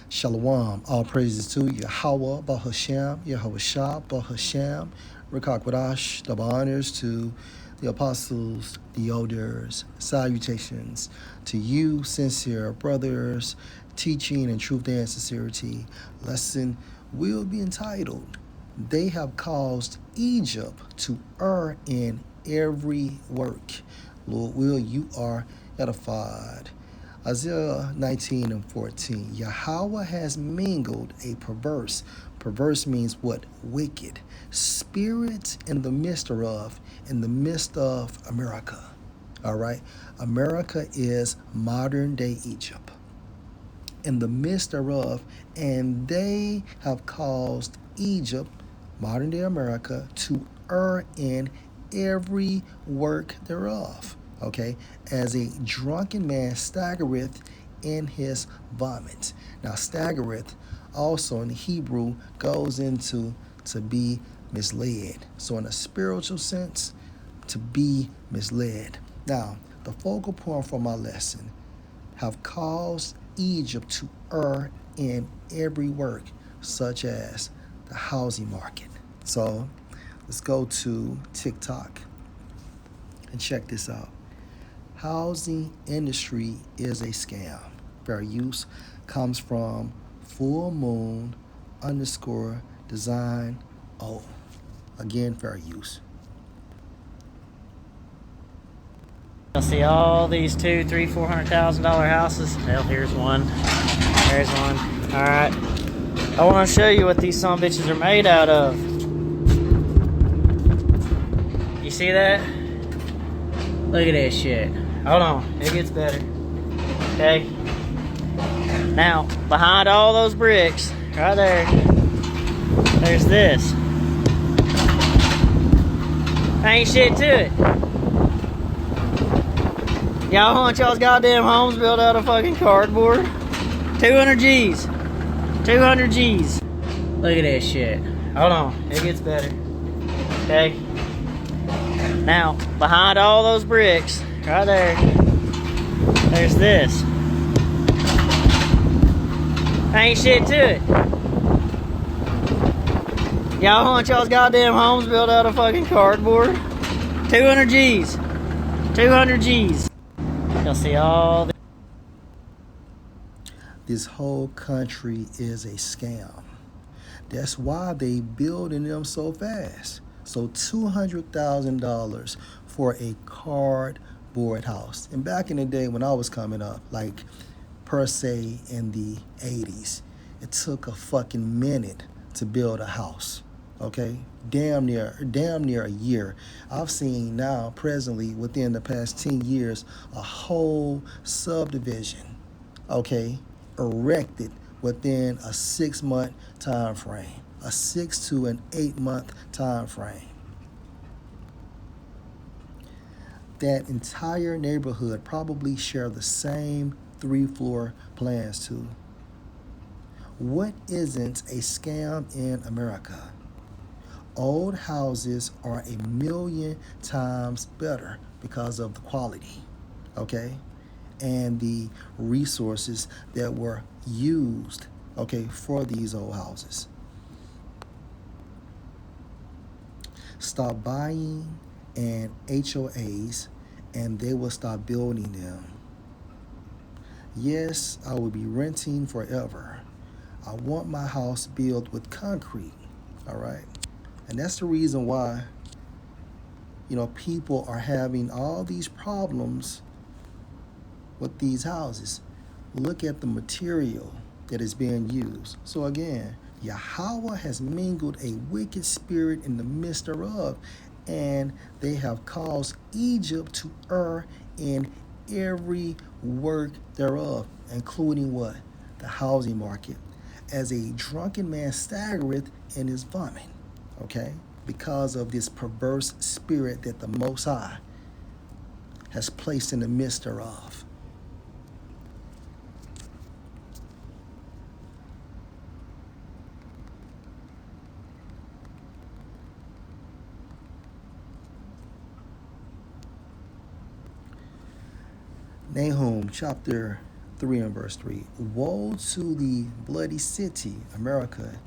Shalom. All praises to Yahweh, Bahasham, Yahweh Shah, Bahasham, Rakakwadash. Double honors to the apostles, the elders. Salutations to you, sincere brothers, teaching in truth and sincerity. Lesson will be entitled, They Have Caused Egypt to Err in Every Work. Lord will, you are edified. Isaiah 19 and 14. Yahweh has mingled a perverse means what? Wicked. Spirit in the midst of America. All right? America is modern day Egypt. In the midst thereof, and they have caused Egypt, modern day America, to err in every work thereof. Okay, as a drunken man staggereth in his vomit. Now, staggereth also in Hebrew goes into to be misled. So, in a spiritual sense, to be misled. Now, the focal point for my lesson have caused Egypt to err in every work, such as the housing market. So let's go to TikTok and check this out. Housing industry is a scam. Fair use comes from full moon underscore design. Oh, again, fair use. You'll see all these $200,000, $300,000, $400,000 houses. Hell, here's one. There's one. All right. I want to show you what these son bitches are made out of. You see that? Look at this shit. Hold on. It gets better. Okay. Now, behind all those bricks, right there, there's this. Ain't shit to it. Y'all want y'all's goddamn homes built out of fucking cardboard? 200 G's. 200 G's. Look at this shit. Hold on. It gets better. Okay. Now, behind all those bricks, right there, there's this. Ain't shit to it. Y'all want y'all's goddamn homes built out of fucking cardboard? 200 G's. 200 G's. You'll see all This whole country is a scam. That's why they building them so fast. So $200,000 for a cardboard house. And back in the day when I was coming up, like per se in the 80s, it took a fucking minute to build a house. Okay? Damn near a year. I've seen now presently within the past 10 years a whole subdivision, okay, erected within a 6-month time frame, a 6 to an 8-month time frame. That entire neighborhood probably share the same 3-floor plans too. What isn't a scam in America? Old houses are 1,000,000 times better because of the quality, okay, and the resources that were used, okay, for these old houses. Stop buying and HOAs, and they will stop building them. Yes, I will be renting forever. I want my house built with concrete, all right? And that's the reason why, people are having all these problems with these houses. Look at the material that is being used. So again, Yahweh has mingled a wicked spirit in the midst thereof, and they have caused Egypt to err in every work thereof, including what? The housing market. As a drunken man staggereth in his vomit, okay? Because of this perverse spirit that the Most High has placed in the midst thereof. Nahum chapter 3 and verse 3. Woe to the bloody city, America.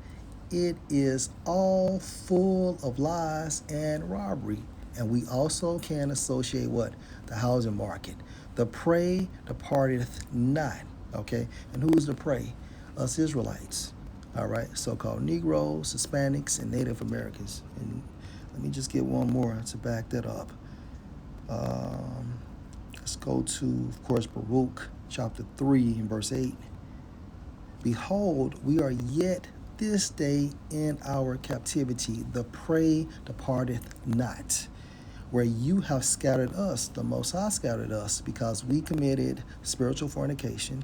It is all full of lies and robbery. And we also can associate what? The housing market. The prey departeth not. Okay? And who's the prey? Us Israelites. All right? So-called Negroes, Hispanics, and Native Americans. And let me just get one more to back that up. Let's go to, of course, Baruch chapter 3 and verse 8. Behold, we are yet this day in our captivity. The prey departeth not. Where you have scattered us, the Most High scattered us, because we committed spiritual fornication,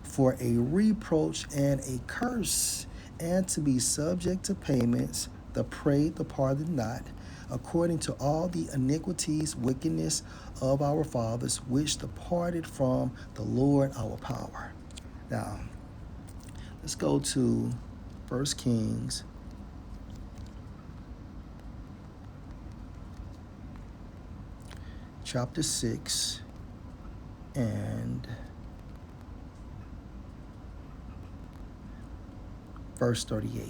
for a reproach and a curse, and to be subject to payments, the prey departed not, according to all the iniquities, wickedness of our fathers, which departed from the Lord our power. Now, let's go to 1 Kings chapter 6 and verse 38.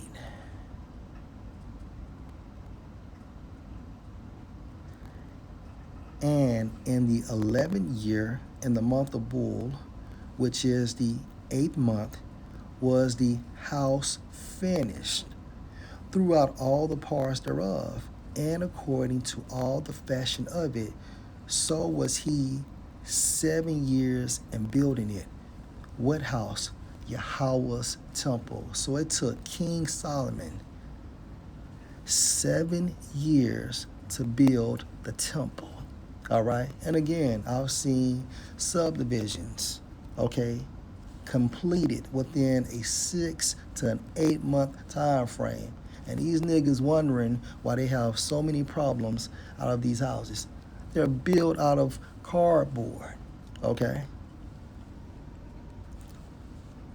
And in the 11th year, in the month of Bul, which is the 8th month, was the house finished throughout all the parts thereof, and according to all the fashion of it, so was he 7 years in building it. What house? Yahweh's temple. So it took King Solomon 7 years to build the temple. All right. And again, I've seen subdivisions, okay, completed within a 6 to an 8 month time frame. And these niggas wondering why they have so many problems out of these houses. They're built out of cardboard, okay?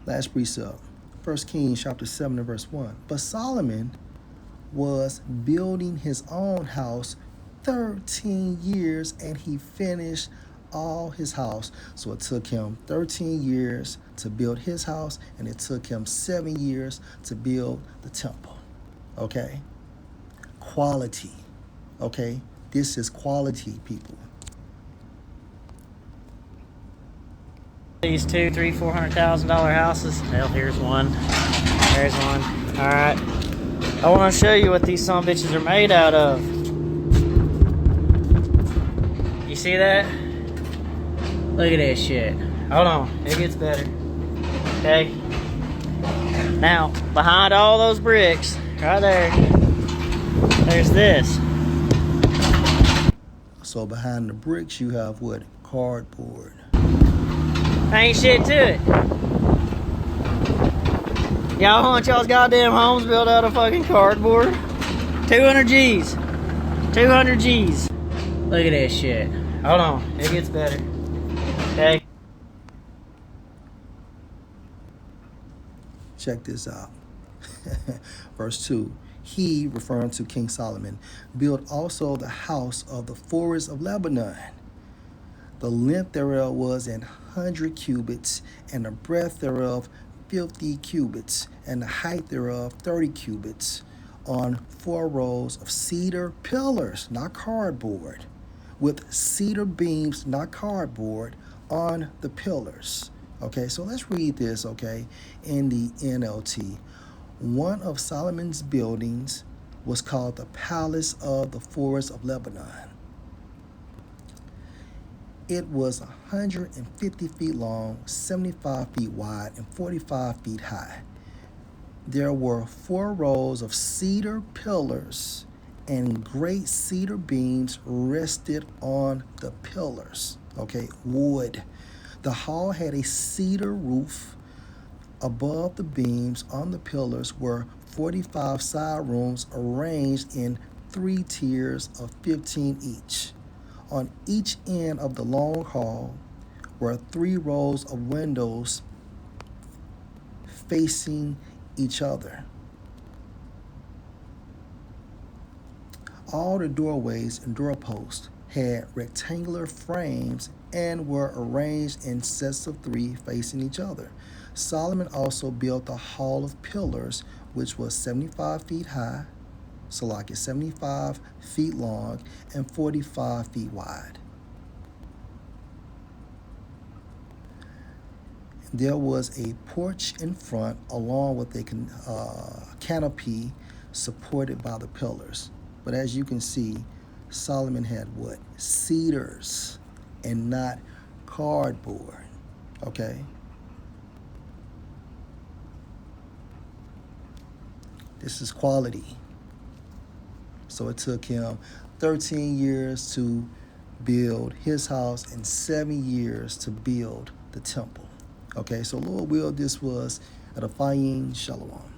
Last precept, 1 Kings chapter 7 and verse 1. But Solomon was building his own house 13 years, and he finished all his house. So it took him 13 years to build his house, and it took him 7 years to build the temple. Okay? Quality. Okay? This is quality, people. These $200,000, $300,000 houses. Hell, here's one. There's one. All right. I want to show you what these son bitches are made out of. You see that? Look at this shit. Hold on. It gets better. Okay. Now, behind all those bricks, right there, there's this. So behind the bricks, you have what? Cardboard. Ain't shit to it. Y'all want y'all's goddamn homes built out of fucking cardboard? 200 G's. 200 G's. Look at this shit. Hold on. It gets better. Okay. Check this out. Verse 2. He, referring to King Solomon, built also the house of the forest of Lebanon. The length thereof was 100 cubits, and the breadth thereof 50 cubits, and the height thereof 30 cubits, on 4 rows of cedar pillars, not cardboard, with cedar beams, not cardboard, on the pillars. Okay, so let's read this, okay, in the NLT. One of Solomon's buildings was called the Palace of the Forest of Lebanon. It was 150 feet long, 75 feet wide, and 45 feet high. There were 4 rows of cedar pillars, and great cedar beams rested on the pillars. Okay, wood. The hall had a cedar roof. Above the beams on the pillars were 45 side rooms arranged in 3 tiers of 15 each. On each end of the long hall were 3 rows of windows facing each other. All the doorways and doorposts had rectangular frames and were arranged in sets of 3 facing each other. Solomon also built the Hall of Pillars, which was 75 feet high, 75 feet long, and 45 feet wide. There was a porch in front along with a canopy supported by the pillars. But as you can see, Solomon had what? Cedars and not cardboard. Okay? This is quality. So it took him 13 years to build his house and 7 years to build the temple. Okay, so Lord will, this was Edifying Shalom.